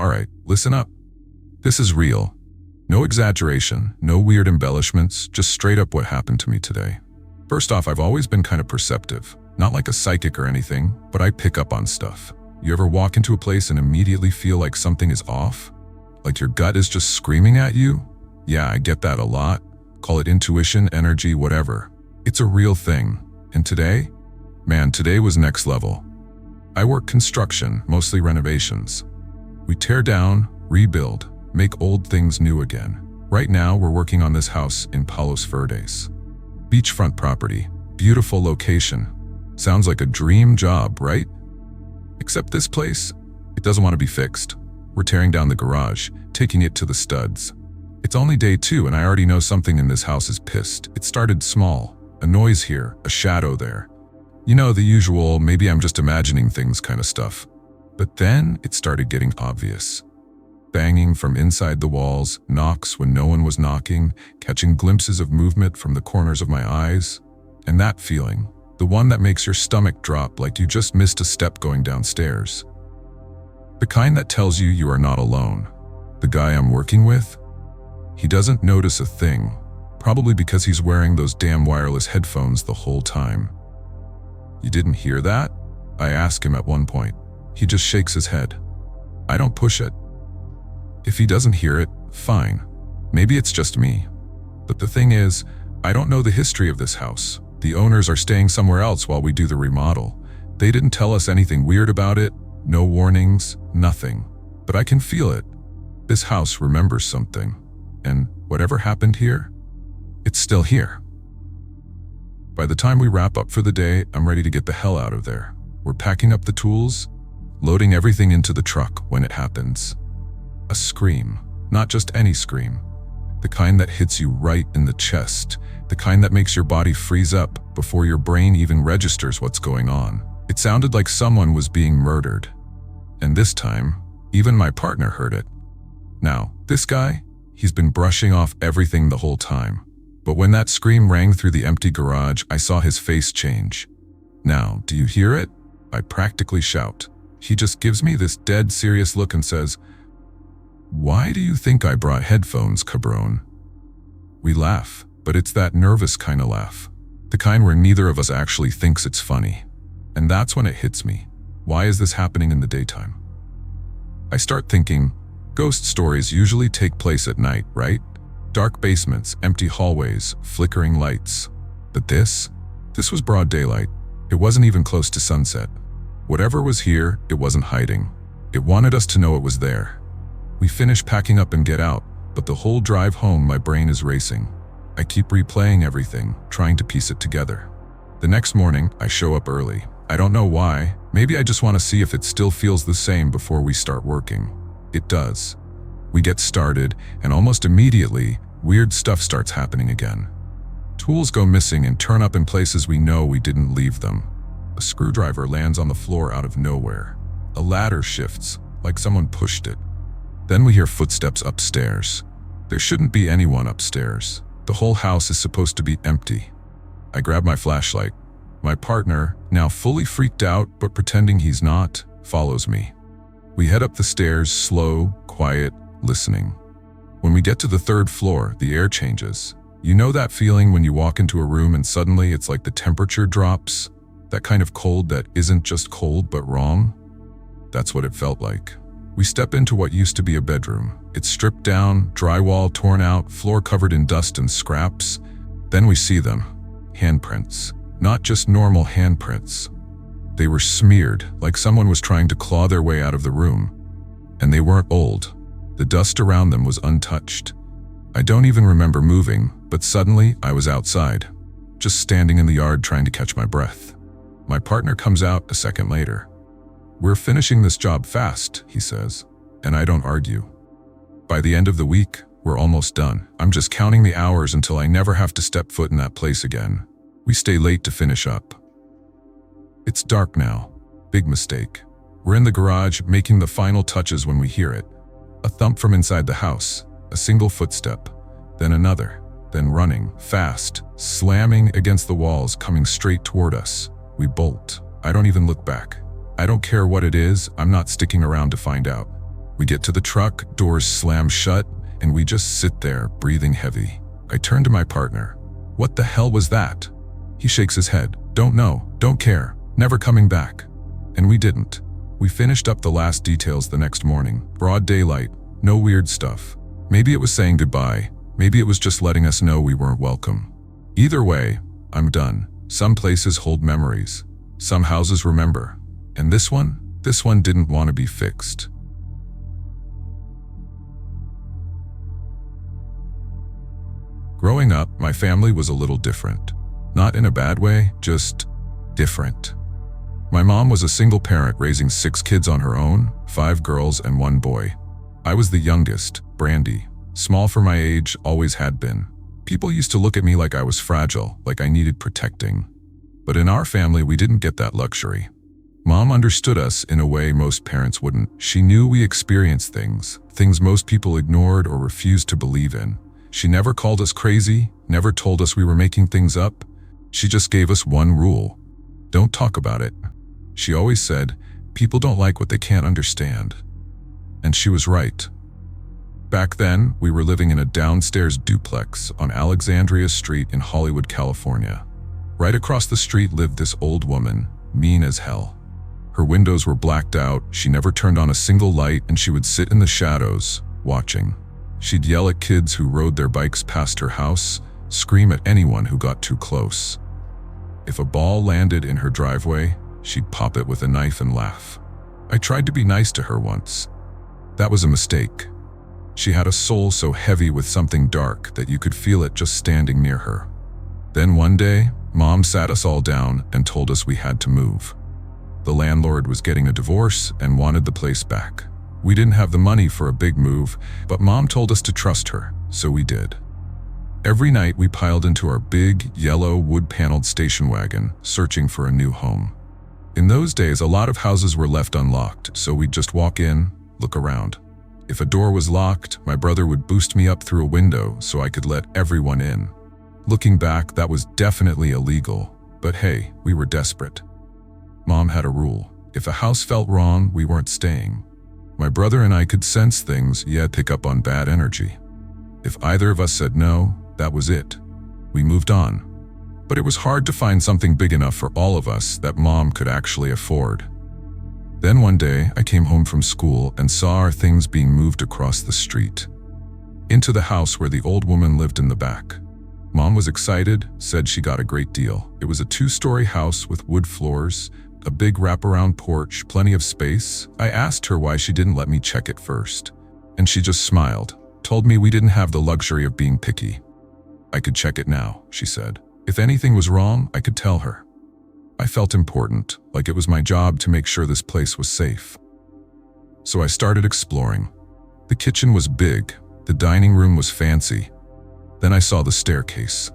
Alright, listen up. This is real. No exaggeration, no weird embellishments, just straight up what happened to me today. First off, I've always been kind of perceptive. Not like a psychic or anything, but I pick up on stuff. You ever walk into a place and immediately feel like something is off? Like your gut is just screaming at you? Yeah, I get that a lot. Call it intuition, energy, whatever. It's a real thing. And today? Man, today was next level. I work construction, mostly renovations. We tear down, rebuild, make old things new again. Right now, we're working on this house in Palos Verdes. Beachfront property, beautiful location. Sounds like a dream job, right? Except this place, it doesn't want to be fixed. We're tearing down the garage, taking it to the studs. It's only day 2 and I already know something in this house is pissed. It started small, a noise here, a shadow there. You know, the usual, maybe I'm just imagining things kind of stuff. But then it started getting obvious. Banging from inside the walls, knocks when no one was knocking, catching glimpses of movement from the corners of my eyes. And that feeling, the one that makes your stomach drop like you just missed a step going downstairs. The kind that tells you you are not alone. The guy I'm working with? He doesn't notice a thing, probably because he's wearing those damn wireless headphones the whole time. You didn't hear that? I ask him at one point. He just shakes his head. I don't push it. If he doesn't hear it, fine. Maybe it's just me. But the thing is, I don't know the history of this house. The owners are staying somewhere else while we do the remodel. They didn't tell us anything weird about it, no warnings, nothing. But I can feel it. This house remembers something. And whatever happened here, it's still here. By the time we wrap up for the day, I'm ready to get the hell out of there. We're packing up the tools, loading everything into the truck when it happens. A scream, not just any scream. The kind that hits you right in the chest, the kind that makes your body freeze up before your brain even registers what's going on. It sounded like someone was being murdered. And this time, even my partner heard it. Now, this guy, he's been brushing off everything the whole time. But when that scream rang through the empty garage, I saw his face change. Now, do you hear it? I practically shout. He just gives me this dead serious look and says, "Why do you think I brought headphones, cabron?" We laugh, but it's that nervous kind of laugh. The kind where neither of us actually thinks it's funny. And that's when it hits me. Why is this happening in the daytime? I start thinking, ghost stories usually take place at night, right? Dark basements, empty hallways, flickering lights. But this was broad daylight. It wasn't even close to sunset. Whatever was here, it wasn't hiding. It wanted us to know it was there. We finish packing up and get out, but the whole drive home my brain is racing. I keep replaying everything, trying to piece it together. The next morning, I show up early. I don't know why. Maybe I just want to see if it still feels the same before we start working. It does. We get started, and almost immediately, weird stuff starts happening again. Tools go missing and turn up in places we know we didn't leave them. A screwdriver lands on the floor out of nowhere. A ladder shifts, like someone pushed it. Then we hear footsteps upstairs. There shouldn't be anyone upstairs. The whole house is supposed to be empty. I grab my flashlight. My partner, now fully freaked out but pretending he's not, follows me. We head up the stairs, slow, quiet, listening. When we get to the 3rd floor, the air changes. You know that feeling when you walk into a room and suddenly it's like the temperature drops? That kind of cold that isn't just cold but wrong? That's what it felt like. We step into what used to be a bedroom. It's stripped down, drywall torn out, floor covered in dust and scraps. Then we see them. Handprints. Not just normal handprints. They were smeared, like someone was trying to claw their way out of the room. And they weren't old. The dust around them was untouched. I don't even remember moving, but suddenly I was outside, just standing in the yard trying to catch my breath. My partner comes out a second later. "We're finishing this job fast," he says, and I don't argue. By the end of the week, we're almost done. I'm just counting the hours until I never have to step foot in that place again. We stay late to finish up. It's dark now. Big mistake. We're in the garage making the final touches when we hear it. A thump from inside the house, a single footstep, then another, then running, fast, slamming against the walls, coming straight toward us. We bolt. I don't even look back. I don't care what it is, I'm not sticking around to find out. We get to the truck, doors slam shut, and we just sit there, breathing heavy. I turn to my partner. What the hell was that? He shakes his head. Don't know, don't care, never coming back. And we didn't. We finished up the last details the next morning. Broad daylight, no weird stuff. Maybe it was saying goodbye. Maybe it was just letting us know we weren't welcome. Either way, I'm done. Some places hold memories. Some houses remember. And this one didn't want to be fixed. Growing up, my family was a little different. Not in a bad way, just different. My mom was a single parent raising 6 kids on her own, 5 girls and 1 boy. I was the youngest, Brandy. Small for my age, always had been. People used to look at me like I was fragile, like I needed protecting. But in our family, we didn't get that luxury. Mom understood us in a way most parents wouldn't. She knew we experienced things most people ignored or refused to believe in. She never called us crazy, never told us we were making things up. She just gave us one rule: don't talk about it. She always said, people don't like what they can't understand. And she was right. Back then, we were living in a downstairs duplex on Alexandria Street in Hollywood, California. Right across the street lived this old woman, mean as hell. Her windows were blacked out, she never turned on a single light, and she would sit in the shadows, watching. She'd yell at kids who rode their bikes past her house, scream at anyone who got too close. If a ball landed in her driveway, she'd pop it with a knife and laugh. I tried to be nice to her once. That was a mistake. She had a soul so heavy with something dark that you could feel it just standing near her. Then one day, Mom sat us all down and told us we had to move. The landlord was getting a divorce and wanted the place back. We didn't have the money for a big move, but Mom told us to trust her, so we did. Every night we piled into our big, yellow, wood-paneled station wagon, searching for a new home. In those days, a lot of houses were left unlocked, so we'd just walk in, look around. If a door was locked, my brother would boost me up through a window so I could let everyone in. Looking back, that was definitely illegal, but hey, we were desperate. Mom had a rule: if a house felt wrong, we weren't staying. My brother and I could sense things, yet pick up on bad energy. If either of us said no, that was it. We moved on. But it was hard to find something big enough for all of us that Mom could actually afford. Then one day, I came home from school and saw our things being moved across the street, into the house where the old woman lived in the back. Mom was excited, said she got a great deal. It was a 2-story house with wood floors, a big wraparound porch, plenty of space. I asked her why she didn't let me check it first, and she just smiled, told me we didn't have the luxury of being picky. I could check it now, she said. If anything was wrong, I could tell her. I felt important, like it was my job to make sure this place was safe. So I started exploring. The kitchen was big, the dining room was fancy. Then I saw the staircase.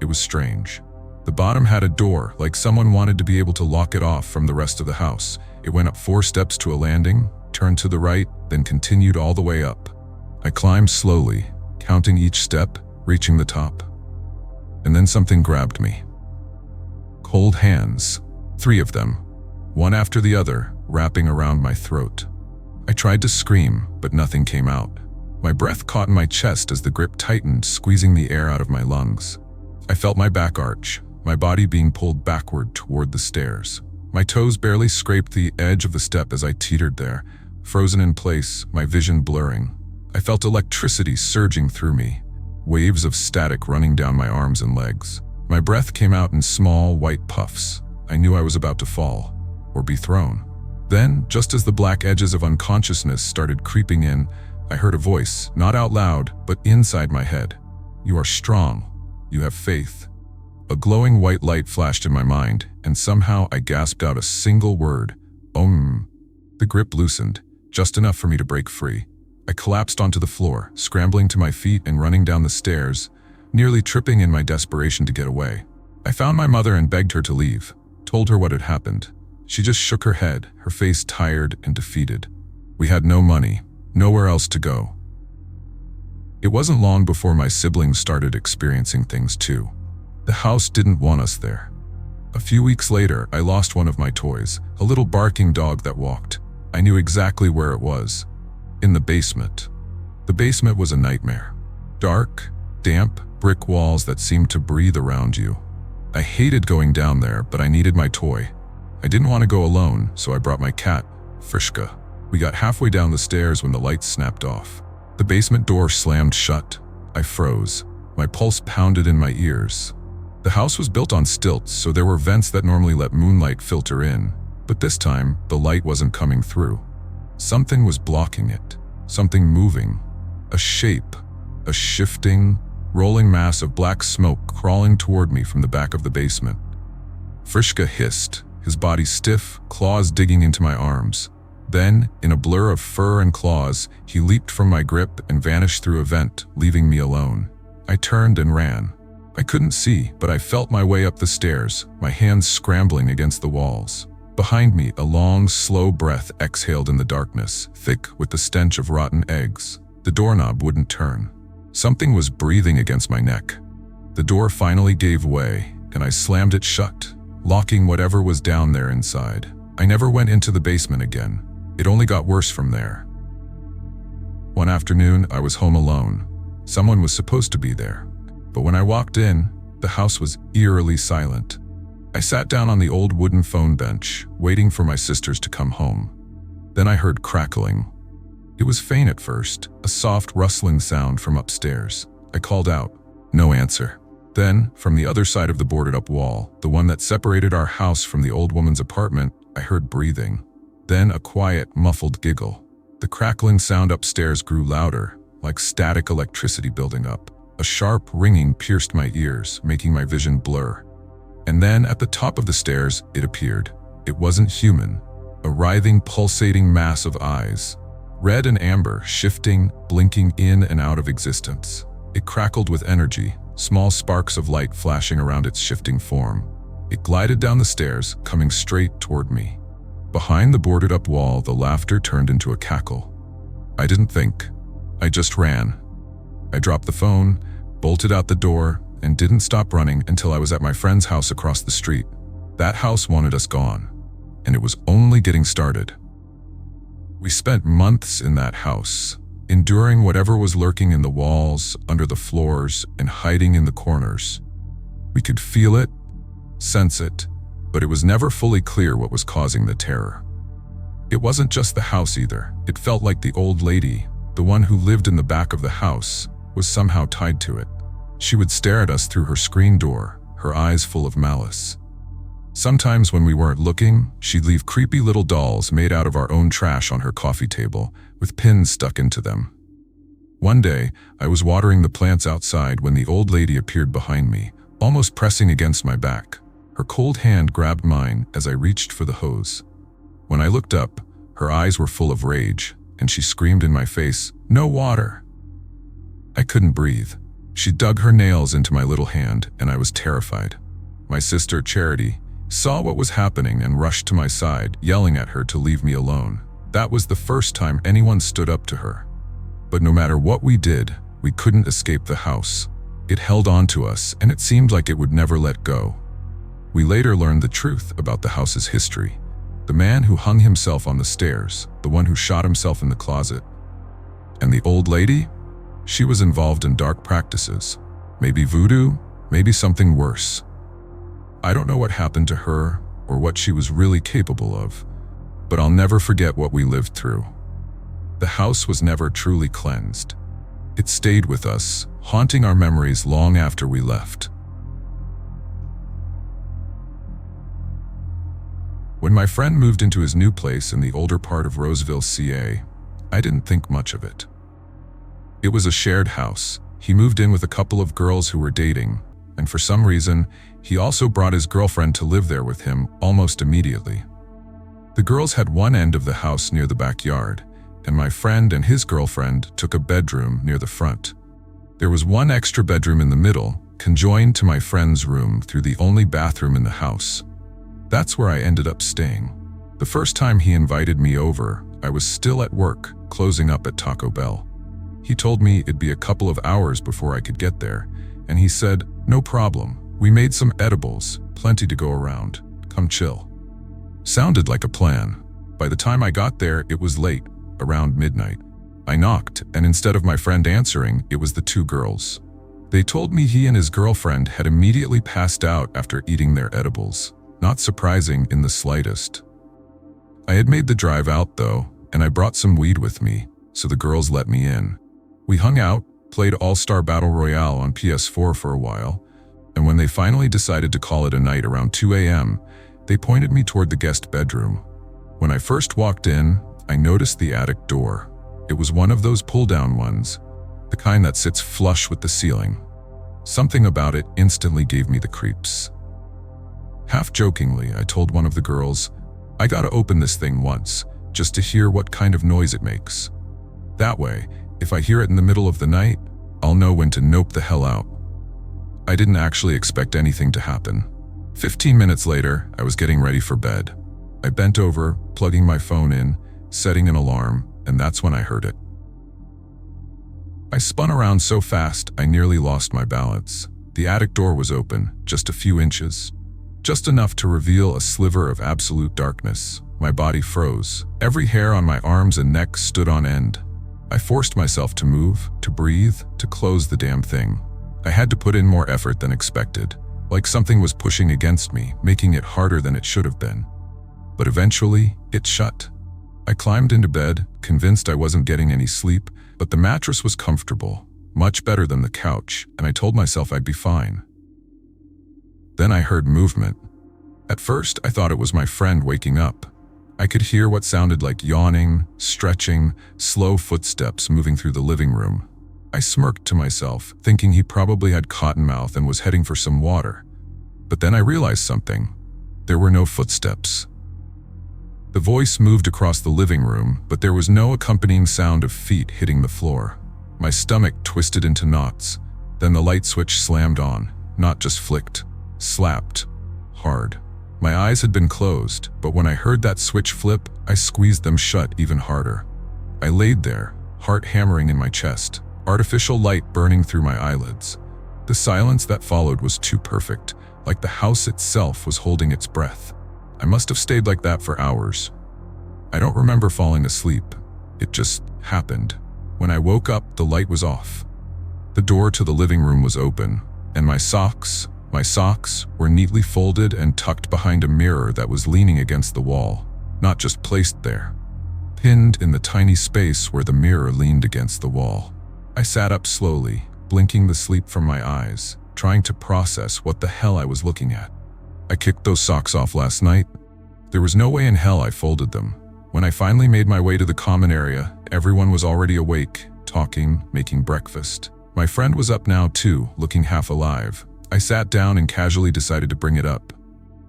It was strange. The bottom had a door, like someone wanted to be able to lock it off from the rest of the house. It went up 4 steps to a landing, turned to the right, then continued all the way up. I climbed slowly, counting each step, reaching the top. And then something grabbed me. Cold hands, 3 of them, one after the other, wrapping around my throat. I tried to scream, but nothing came out. My breath caught in my chest as the grip tightened, squeezing the air out of my lungs. I felt my back arch, my body being pulled backward toward the stairs. My toes barely scraped the edge of the step as I teetered there, frozen in place, my vision blurring. I felt electricity surging through me, waves of static running down my arms and legs. My breath came out in small, white puffs. I knew I was about to fall, or be thrown. Then, just as the black edges of unconsciousness started creeping in, I heard a voice, not out loud, but inside my head. You are strong. You have faith. A glowing white light flashed in my mind, and somehow I gasped out a single word, Om. The grip loosened, just enough for me to break free. I collapsed onto the floor, scrambling to my feet and running down the stairs, nearly tripping in my desperation to get away. I found my mother and begged her to leave, told her what had happened. She just shook her head, her face tired and defeated. We had no money, nowhere else to go. It wasn't long before my siblings started experiencing things too. The house didn't want us there. A few weeks later, I lost one of my toys, a little barking dog that walked. I knew exactly where it was. in the basement. The basement was a nightmare. Dark, damp, brick walls that seemed to breathe around you. I hated going down there, but I needed my toy. I didn't want to go alone, so I brought my cat, Frischka. We got halfway down the stairs when the lights snapped off. The basement door slammed shut. I froze. My pulse pounded in my ears. The house was built on stilts, so there were vents that normally let moonlight filter in, but this time, the light wasn't coming through. Something was blocking it. Something moving. A shape. A shifting, rolling mass of black smoke crawling toward me from the back of the basement. Frischka hissed, his body stiff, claws digging into my arms. Then, in a blur of fur and claws, he leaped from my grip and vanished through a vent, leaving me alone. I turned and ran. I couldn't see, but I felt my way up the stairs, my hands scrambling against the walls. Behind me, a long, slow breath exhaled in the darkness, thick with the stench of rotten eggs. The doorknob wouldn't turn. Something was breathing against my neck. The door finally gave way, and I slammed it shut, locking whatever was down there inside. I never went into the basement again. It only got worse from there. One afternoon, I was home alone. Someone was supposed to be there. But when I walked in, the house was eerily silent. I sat down on the old wooden phone bench, waiting for my sisters to come home. Then I heard crackling. It was faint at first, a soft rustling sound from upstairs. I called out. No answer. Then, from the other side of the boarded-up wall, the one that separated our house from the old woman's apartment, I heard breathing. Then a quiet, muffled giggle. The crackling sound upstairs grew louder, like static electricity building up. A sharp ringing pierced my ears, making my vision blur. And then, at the top of the stairs, it appeared. It wasn't human. A writhing, pulsating mass of eyes. Red and amber, shifting, blinking in and out of existence. It crackled with energy, small sparks of light flashing around its shifting form. It glided down the stairs, coming straight toward me. Behind the boarded-up wall, the laughter turned into a cackle. I didn't think. I just ran. I dropped the phone, bolted out the door, and didn't stop running until I was at my friend's house across the street. That house wanted us gone, and it was only getting started. We spent months in that house, enduring whatever was lurking in the walls, under the floors, and hiding in the corners. We could feel it, sense it, but it was never fully clear what was causing the terror. It wasn't just the house either. It felt like the old lady, the one who lived in the back of the house, was somehow tied to it. She would stare at us through her screen door, her eyes full of malice. Sometimes when we weren't looking, she'd leave creepy little dolls made out of our own trash on her coffee table, with pins stuck into them. One day, I was watering the plants outside when the old lady appeared behind me, almost pressing against my back. Her cold hand grabbed mine as I reached for the hose. When I looked up, her eyes were full of rage, and she screamed in my face, "No water!" I couldn't breathe. She dug her nails into my little hand, and I was terrified. My sister, Charity, saw what was happening and rushed to my side, yelling at her to leave me alone. That was the first time anyone stood up to her. But no matter what we did, we couldn't escape the house. It held on to us, and it seemed like it would never let go. We later learned the truth about the house's history. The man who hung himself on the stairs, the one who shot himself in the closet. And the old lady? She was involved in dark practices. Maybe voodoo, maybe something worse. I don't know what happened to her or what she was really capable of, but I'll never forget what we lived through. The house was never truly cleansed. It stayed with us, haunting our memories long after we left. When my friend moved into his new place in the older part of Roseville, CA, I didn't think much of it. It was a shared house. He moved in with a couple of girls who were dating, and for some reason, he also brought his girlfriend to live there with him almost immediately. The girls had one end of the house near the backyard, and my friend and his girlfriend took a bedroom near the front. There was one extra bedroom in the middle, conjoined to my friend's room through the only bathroom in the house. That's where I ended up staying. The first time he invited me over, I was still at work, closing up at Taco Bell. He told me it'd be a couple of hours before I could get there, and he said, "No problem. We made some edibles, plenty to go around. Come chill." Sounded like a plan. By the time I got there, it was late, around midnight. I knocked, and instead of my friend answering, it was the two girls. They told me he and his girlfriend had immediately passed out after eating their edibles. Not surprising in the slightest. I had made the drive out though, and I brought some weed with me, so the girls let me in. We hung out, played All-Star Battle Royale on PS4 for a while, and when they finally decided to call it a night around 2 a.m., they pointed me toward the guest bedroom. When I first walked in, I noticed the attic door. It was one of those pull-down ones, the kind that sits flush with the ceiling. Something about it instantly gave me the creeps. Half-jokingly, I told one of the girls, "I gotta open this thing once, just to hear what kind of noise it makes. That way, if I hear it in the middle of the night, I'll know when to nope the hell out." I didn't actually expect anything to happen. 15 minutes later, I was getting ready for bed. I bent over, plugging my phone in, setting an alarm, and that's when I heard it. I spun around so fast, I nearly lost my balance. The attic door was open, just a few inches. Just enough to reveal a sliver of absolute darkness. My body froze. Every hair on my arms and neck stood on end. I forced myself to move, to breathe, to close the damn thing. I had to put in more effort than expected, like something was pushing against me, making it harder than it should have been. But eventually, it shut. I climbed into bed, convinced I wasn't getting any sleep, but the mattress was comfortable, much better than the couch, and I told myself I'd be fine. Then I heard movement. At first, I thought it was my friend waking up. I could hear what sounded like yawning, stretching, slow footsteps moving through the living room. I smirked to myself, thinking he probably had cottonmouth and was heading for some water. But then I realized something. There were no footsteps. The voice moved across the living room, but there was no accompanying sound of feet hitting the floor. My stomach twisted into knots. Then the light switch slammed on, not just flicked, slapped, hard. My eyes had been closed, but when I heard that switch flip, I squeezed them shut even harder. I laid there, heart hammering in my chest, artificial light burning through my eyelids. The silence that followed was too perfect, like the house itself was holding its breath. I must have stayed like that for hours. I don't remember falling asleep. It just happened. When I woke up, the light was off. The door to the living room was open, and my socks were neatly folded and tucked behind a mirror that was leaning against the wall, not just placed there, pinned in the tiny space where the mirror leaned against the wall. I sat up slowly, blinking the sleep from my eyes, trying to process what the hell I was looking at. I kicked those socks off last night. There was no way in hell I folded them. When I finally made my way to the common area, everyone was already awake, talking, making breakfast. My friend was up now too, looking half alive. I sat down and casually decided to bring it up.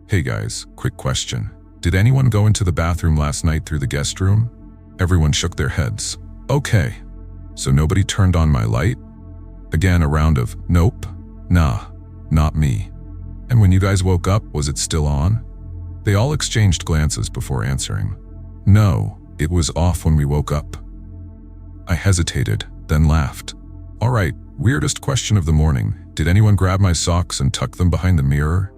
"Hey guys, quick question. Did anyone go into the bathroom last night through the guest room?" Everyone shook their heads. "Okay. So nobody turned on my light?" Again, a round of, "Nope, nah, not me." "And when you guys woke up, was it still on?" They all exchanged glances before answering. "No, it was off when we woke up." I hesitated, then laughed. "All right, weirdest question of the morning. Did anyone grab my socks and tuck them behind the mirror?"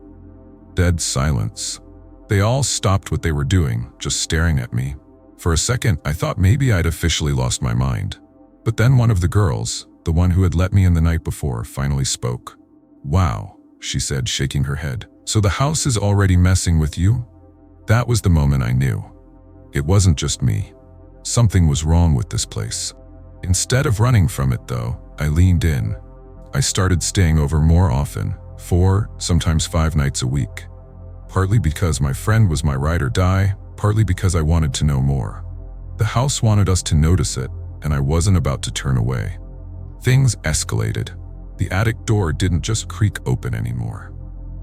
Dead silence. They all stopped what they were doing, just staring at me. For a second, I thought maybe I'd officially lost my mind. But then one of the girls, the one who had let me in the night before, finally spoke. "Wow," she said, shaking her head. "So the house is already messing with you?" That was the moment I knew. It wasn't just me. Something was wrong with this place. Instead of running from it though, I leaned in. I started staying over more often, 4, sometimes 5 nights a week. Partly because my friend was my ride or die, partly because I wanted to know more. The house wanted us to notice it, and I wasn't about to turn away. Things escalated. The attic door didn't just creak open anymore.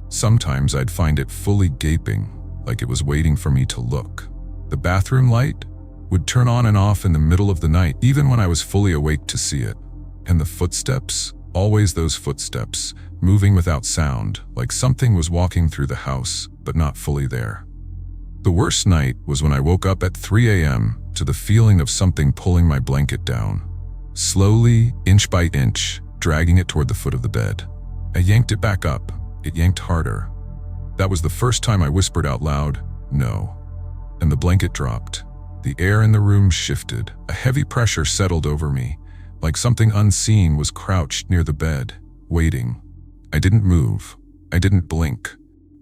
Sometimes I'd find it fully gaping, like it was waiting for me to look. The bathroom light would turn on and off in the middle of the night, even when I was fully awake to see it. And the footsteps, always those footsteps, moving without sound, like something was walking through the house, but not fully there. The worst night was when I woke up at 3 a.m. to the feeling of something pulling my blanket down. Slowly, inch by inch, dragging it toward the foot of the bed. I yanked it back up. It yanked harder. That was the first time I whispered out loud, "No." And the blanket dropped. The air in the room shifted. A heavy pressure settled over me, like something unseen was crouched near the bed, waiting. I didn't move. I didn't blink.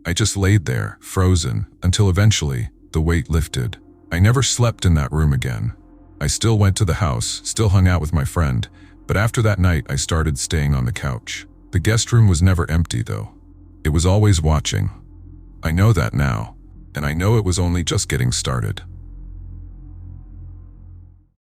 I just laid there, frozen, until eventually, the weight lifted. I never slept in that room again. I still went to the house, still hung out with my friend, but after that night I started staying on the couch. The guest room was never empty though. It was always watching. I know that now, and I know it was only just getting started.